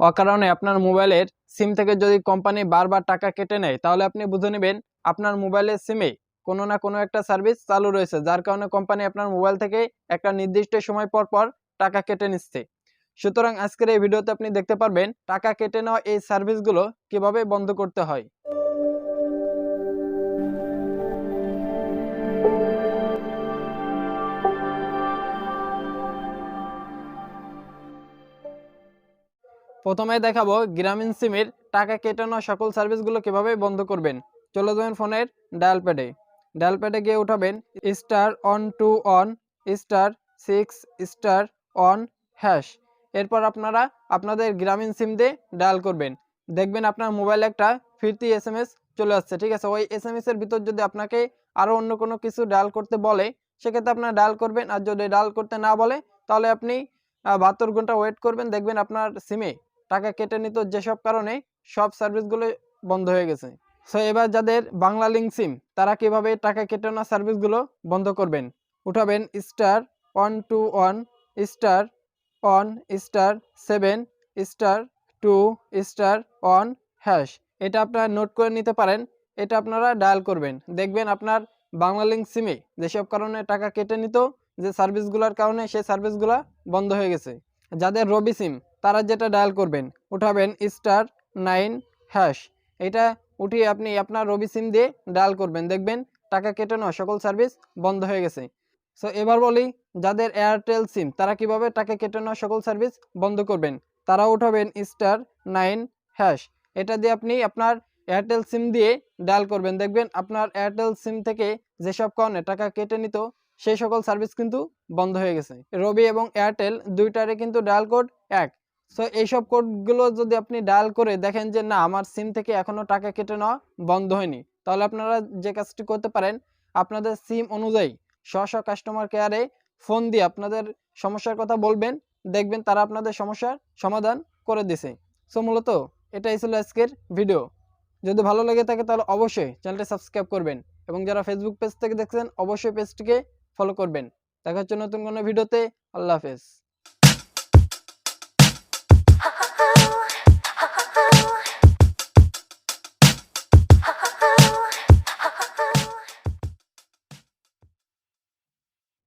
অকারণে আপনার মোবাইলের সিম থেকে যদি কোম্পানি বারবার টাকা কেটে নেয়, তাহলে আপনি বুঝে নেবেন আপনার মোবাইলের সিমে কোনো না কোনো একটা সার্ভিস চালু রয়েছে, যার কারণে কোম্পানি আপনার মোবাইল থেকে একটা নির্দিষ্ট সময় পর পর টাকা কেটে নিচ্ছে। সুতরাং আজকের এই ভিডিওতে আপনি দেখতে পারবেন টাকা কেটে নেওয়া এই সার্ভিসগুলো কিভাবে বন্ধ করতে হয়। প্রথমে দেখাবো গ্রামীণ সিমের টাকা কেটে নেওয়া সকল সার্ভিসগুলো কিভাবে বন্ধ করবেন। চলে যাবেন ফোনের ডায়াল প্যাডে গিয়ে উঠাবেন *121*6*1#। এরপর আপনারা আপনাদের গ্রামীণ সিম দিয়ে ডায়াল করবেন। দেখবেন আপনার মোবাইলে একটা ফিরতি SMS চলে আসছে, ঠিক আছে। ওই SMS এর ভিতর যদি আপনাকে আরও অন্য কোনো কিছু ডায়াল করতে বলে, সেক্ষেত্রে আপনারা ডায়াল করবেন। আর যদি ডায়াল করতে না বলে, তাহলে আপনি 72 ঘন্টা ওয়েট করবেন। দেখবেন আপনার সিমে টাকা কেটে নিত, যেসব কারণে সব সার্ভিসগুলো বন্ধ হয়ে গেছে। সো এবার যাদের বাংলা লিঙ্ক সিম, তারা কিভাবে টাকা কেটে নেওয়া সার্ভিসগুলো বন্ধ করবেন। উঠাবেন *121*7*2*1#। এটা আপনারা নোট করে নিতে পারেন, এটা আপনারা ডায়াল করবেন। দেখবেন আপনার বাংলা লিঙ্ক সিমে যেসব কারণে টাকা কেটে নিত, যে সার্ভিসগুলোর কারণে সেই সার্ভিসগুলো বন্ধ হয়ে গেছে। যাদের রবি সিম, তারা যেটা ডায়াল করবেন, উঠাবেন *9#। এটা উঠিয়ে আপনি আপনার রবি সিম দিয়ে ডায়াল করবেন। দেখবেন টাকা কেটে নেওয়া সকল সার্ভিস বন্ধ হয়ে গেছে। সো এবার বলি যাদের এয়ারটেল সিম, তারা কিভাবে টাকা কেটে নেওয়া সকল সার্ভিস বন্ধ করবেন। তারা উঠাবেন *9#। এটা দিয়ে আপনি আপনার এয়ারটেল সিম দিয়ে ডায়াল করবেন। দেখবেন আপনার এয়ারটেল সিম থেকে যেসব কারণে টাকা কেটে নিত, সেই সকল সার্ভিস কিন্তু বন্ধ হয়ে গেছে। রবি এবং এয়ারটেল দুইটারে কিন্তু ডায়াল কোড এক। সো এইসব কোডগুলো যদি আপনি ডায়াল করে দেখেন যে না, আমার সিম থেকে এখনও টাকা কেটে নেওয়া বন্ধ হয়নি, তাহলে আপনারা যে কাজটি করতে পারেন, আপনাদের সিম অনুযায়ী স্ব কাস্টমার কেয়ারে ফোন দিয়ে আপনাদের সমস্যার কথা বলবেন। দেখবেন তারা আপনাদের সমস্যার সমাধান করে দিছে। সো মূলত এটাই ছিল আজকের ভিডিও। যদি ভালো লেগে থাকে তাহলে অবশ্যই চ্যানেলটি সাবস্ক্রাইব করবেন, এবং যারা ফেসবুক পেজ থেকে দেখছেন অবশ্যই পেজটিকে ফলো করবেন। দেখা হচ্ছে নতুন কোনো ভিডিওতে। আল্লাহ হাফেজ।